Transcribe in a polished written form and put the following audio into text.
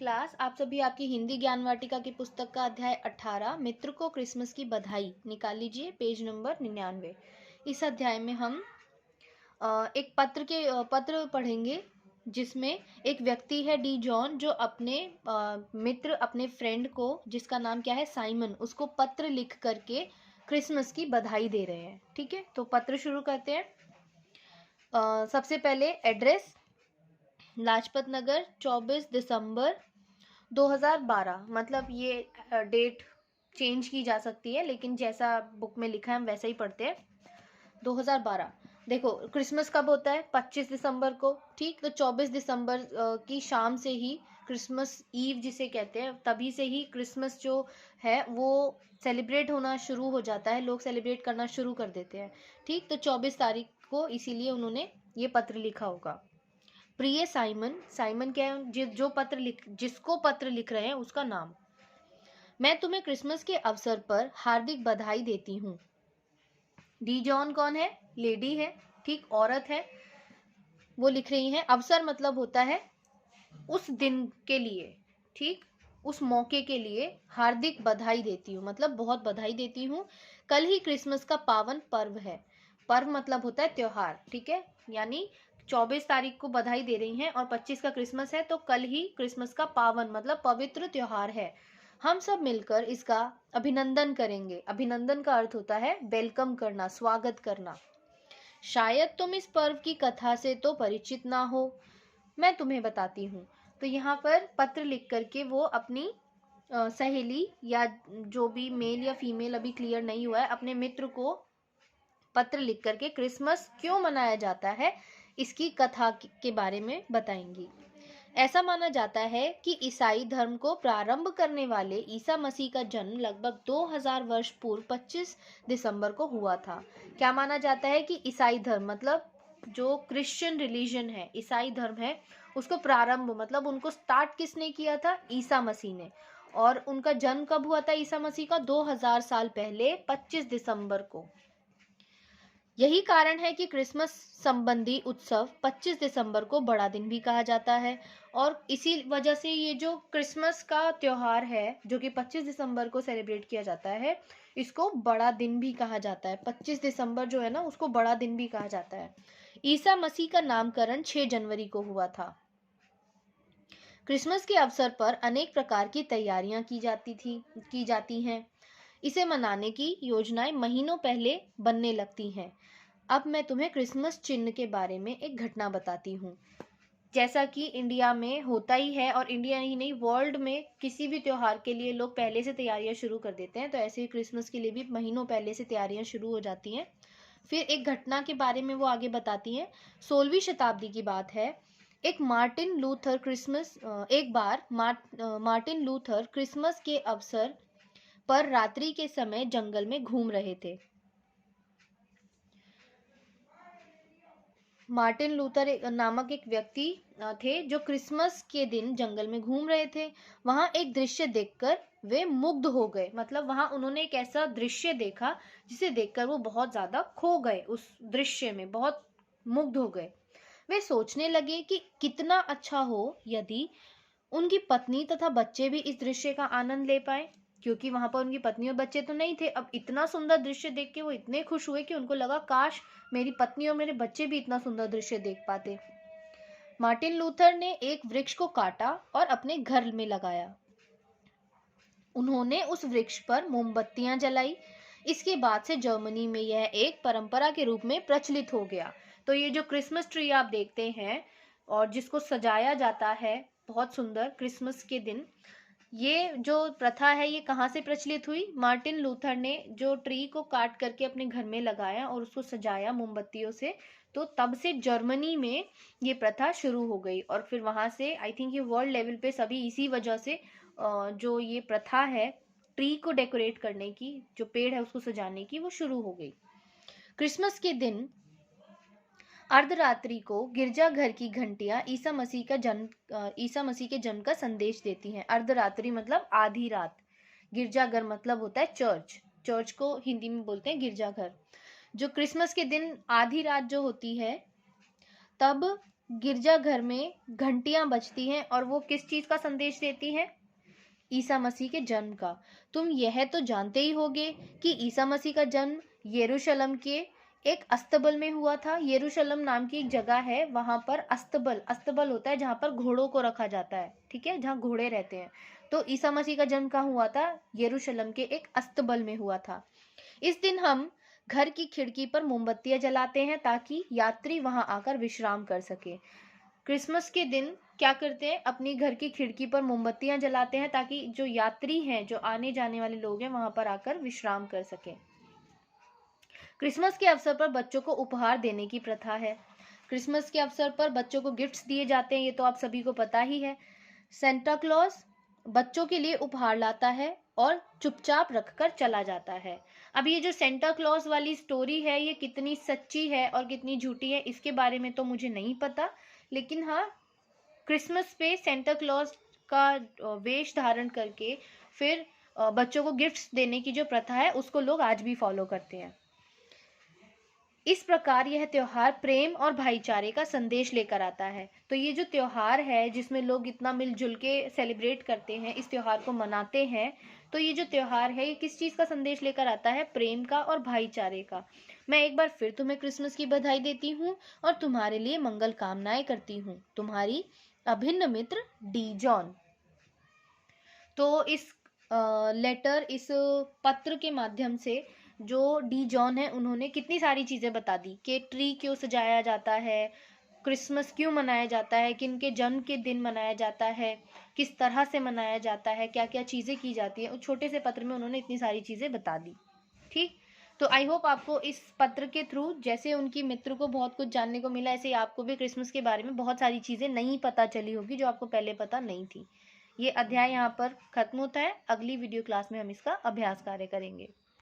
Class, आप सभी आपकी हिंदी ज्ञान वाटिका की पुस्तक का अध्याय 18 मित्र को क्रिसमस की बधाई निकाल लीजिए, पेज नंबर 99। इस अध्याय में हम एक पत्र पढ़ेंगे जिसमें एक व्यक्ति है डी जॉन जो अपने मित्र, अपने फ्रेंड को, जिसका नाम क्या है, साइमन, उसको पत्र लिख करके क्रिसमस की बधाई दे रहे हैं। ठीक है, तो पत्र शुरू करते हैं। सबसे पहले एड्रेस लाजपत नगर 24 दिसंबर 2012। मतलब ये डेट चेंज की जा सकती है, लेकिन जैसा बुक में लिखा है हम वैसा ही पढ़ते हैं। 2012। देखो क्रिसमस कब होता है? 25 दिसंबर को। ठीक, तो 24 दिसंबर की शाम से ही क्रिसमस ईव जिसे कहते हैं, तभी से ही क्रिसमस जो है वो सेलिब्रेट होना शुरू हो जाता है, लोग सेलिब्रेट करना शुरू कर देते हैं। ठीक, तो 24 तारीख को इसीलिए उन्होंने ये पत्र लिखा होगा। प्रिय साइमन, साइमन क्या है? जिसको पत्र लिख रहे हैं उसका नाम। मैं तुम्हें क्रिसमस के अवसर पर हार्दिक बधाई देती हूँ। डी जॉन कौन है? लेडी है, ठीक, औरत है, वो लिख रही हैं। अवसर मतलब होता है उस दिन के लिए, ठीक, उस मौके के लिए हार्दिक बधाई देती हूँ, मतलब बहुत बधाई देती हूँ। कल ही क्रिसमस का पावन पर्व है। पर्व मतलब होता है त्योहार, ठीक है, यानी 24 तारीख को बधाई दे रही हैं और 25 का क्रिसमस है, तो कल ही क्रिसमस का पावन मतलब पवित्र त्योहार है। हम सब मिलकर इसका अभिनंदन करेंगे। अभिनंदन का अर्थ होता है वेलकम करना, स्वागत करना। शायद तुम इस पर्व की कथा से तो परिचित ना हो, मैं तुम्हें बताती हूँ। तो यहाँ पर पत्र लिख करके वो अपनी सहेली या जो भी मेल या फीमेल अभी क्लियर नहीं हुआ है, अपने मित्र को पत्र लिख करके क्रिसमस क्यों मनाया जाता है इसकी कथा के बारे में बताएंगी। ऐसा माना जाता है कि ईसाई धर्म को प्रारंभ करने वाले ईसा मसीह का जन्म लगभग 2000 वर्ष पूर्व 25 दिसंबर को हुआ था। क्या माना जाता है कि ईसाई धर्म मतलब जो क्रिश्चियन रिलीजन है, ईसाई धर्म है, उसको प्रारंभ मतलब उनको स्टार्ट किसने किया था? ईसा मसीह ने। और उनका जन्म कब हुआ था ईसा मसीह का? 2000 साल पहले 25 दिसंबर को। यही कारण है कि क्रिसमस संबंधी उत्सव 25 दिसंबर को बड़ा दिन भी कहा जाता है। और इसी वजह से ये जो क्रिसमस का त्योहार है जो कि 25 दिसंबर को सेलिब्रेट किया जाता है, इसको बड़ा दिन भी कहा जाता है। 25 दिसंबर जो है ना, उसको बड़ा दिन भी कहा जाता है। ईसा मसीह का नामकरण 6 जनवरी को हुआ था। क्रिसमस के अवसर पर अनेक प्रकार की तैयारियां की जाती हैं। इसे मनाने की योजनाएं महीनों पहले बनने लगती हैं। अब मैं तुम्हें क्रिसमस चिन्ह के बारे में एक घटना बताती हूँ। जैसा कि इंडिया में होता ही है, और इंडिया ही नहीं वर्ल्ड में किसी भी त्योहार के लिए लोग पहले से तैयारियां शुरू कर देते हैं, तो ऐसे ही क्रिसमस के लिए भी महीनों पहले से तैयारियां शुरू हो जाती हैं। फिर एक घटना के बारे में वो आगे बताती हैं। 16वीं शताब्दी की बात है। एक बार मार्टिन लूथर क्रिसमस के अवसर पर रात्रि के समय जंगल में घूम रहे थे। मार्टिन लूथर नामक एक व्यक्ति थे जो क्रिसमस के दिन जंगल में घूम रहे थे। वहां एक दृश्य देखकर वे मुग्ध हो गए, मतलब वहां उन्होंने एक ऐसा दृश्य देखा जिसे देखकर वो बहुत ज्यादा खो गए, उस दृश्य में बहुत मुग्ध हो गए। वे सोचने लगे कि कितना अच्छा हो यदि उनकी पत्नी तथा बच्चे भी इस दृश्य का आनंद ले पाए, क्योंकि वहां पर उनकी पत्नी और बच्चे तो नहीं थे। अब इतना सुंदर दृश्य देख के वो इतने खुश हुए कि उनको लगा काश मेरी पत्नी और मेरे बच्चे भी इतना सुंदर दृश्य देख पाते। मार्टिन लूथर ने एक वृक्ष को काटा और अपने घर में लगाया। उन्होंने उस वृक्ष पर मोमबत्तियां जलाई। इसके बाद से जर्मनी में यह एक परंपरा के रूप में प्रचलित हो गया। तो ये जो क्रिसमस ट्री आप देखते हैं और जिसको सजाया जाता है बहुत सुंदर क्रिसमस के दिन, ये जो प्रथा है ये कहाँ से प्रचलित हुई? मार्टिन लूथर ने जो ट्री को काट करके अपने घर में लगाया और उसको सजाया मोमबत्तियों से, तो तब से जर्मनी में ये प्रथा शुरू हो गई। और फिर वहां से आई थिंक ये वर्ल्ड लेवल पे सभी इसी वजह से जो ये प्रथा है ट्री को डेकोरेट करने की, जो पेड़ है उसको सजाने की, वो शुरू हो गई। क्रिसमस के दिन अर्धरात्रि को गिरजाघर की घंटियां ईसा मसीह के जन्म का संदेश देती हैं। अर्धरात्रि मतलब आधी रात। गिरजाघर मतलब होता है चर्च। चर्च को हिंदी में बोलते हैं गिरजाघर। जो क्रिसमस के दिन आधी रात जो होती है, तब गिरजाघर में घंटियां बजती हैं और वो किस चीज का संदेश देती हैं? ईसा मसीह के जन्म का। तुम यह तो जानते ही होगे कि ईसा मसीह का जन्म यरूशलेम के एक अस्तबल में हुआ था। यरूशलेम नाम की एक जगह है, वहां पर अस्तबल, अस्तबल होता है जहां पर घोड़ों को रखा जाता है, ठीक है, जहां घोड़े रहते हैं। तो ईसा मसीह का जन्म कहाँ हुआ था? यरूशलेम के एक अस्तबल में हुआ था। इस दिन हम घर की खिड़की पर मोमबत्तियां जलाते हैं ताकि यात्री वहां आकर विश्राम कर सके। क्रिसमस के दिन क्या करते हैं? अपनी घर की खिड़की पर मोमबत्तियां जलाते हैं ताकि जो यात्री हैं, जो आने जाने वाले लोग हैं, वहां पर आकर विश्राम कर सकें। क्रिसमस के अवसर पर बच्चों को उपहार देने की प्रथा है। क्रिसमस के अवसर पर बच्चों को गिफ्ट्स दिए जाते हैं, ये तो आप सभी को पता ही है। सेंटा क्लॉज बच्चों के लिए उपहार लाता है और चुपचाप रखकर चला जाता है। अब ये जो सेंटा क्लॉज वाली स्टोरी है, ये कितनी सच्ची है और कितनी झूठी है, इसके बारे में तो मुझे नहीं पता, लेकिन हाँ, क्रिसमस पे सेंटा क्लॉज का वेश धारण करके फिर बच्चों को गिफ्ट्स देने की जो प्रथा है, उसको लोग आज भी फॉलो करते हैं। इस प्रकार यह त्योहार प्रेम और भाईचारे का संदेश लेकर आता है। तो ये जो त्योहार है, जिसमें लोग इतना मिलजुल के सेलिब्रेट करते हैं, इस त्योहार को मनाते हैं, तो ये जो त्योहार है, ये किस चीज़ का संदेश लेकर आता है? प्रेम का और भाईचारे का। मैं एक बार फिर तुम्हें क्रिसमस की बधाई देती हूँ और तुम्हारे लिए मंगल कामनाएं करती हूँ। तुम्हारी अभिन्न मित्र डी जॉन। तो इस लेटर, इस पत्र के माध्यम से जो डी जॉन है, उन्होंने कितनी सारी चीज़ें बता दी कि ट्री क्यों सजाया जाता है, क्रिसमस क्यों मनाया जाता है, किन के जन्म के दिन मनाया जाता है, किस तरह से मनाया जाता है, क्या क्या चीज़ें की जाती हैं। उस छोटे से पत्र में उन्होंने इतनी सारी चीज़ें बता दी। ठीक, तो आई होप आपको इस पत्र के थ्रू, जैसे उनकी मित्र को बहुत कुछ जानने को मिला, ऐसे आपको भी क्रिसमस के बारे में बहुत सारी चीज़ें नहीं पता चली होगी जो आपको पहले पता नहीं थी। ये अध्याय यहाँ पर खत्म होता है। अगली वीडियो क्लास में हम इसका अभ्यास कार्य करेंगे।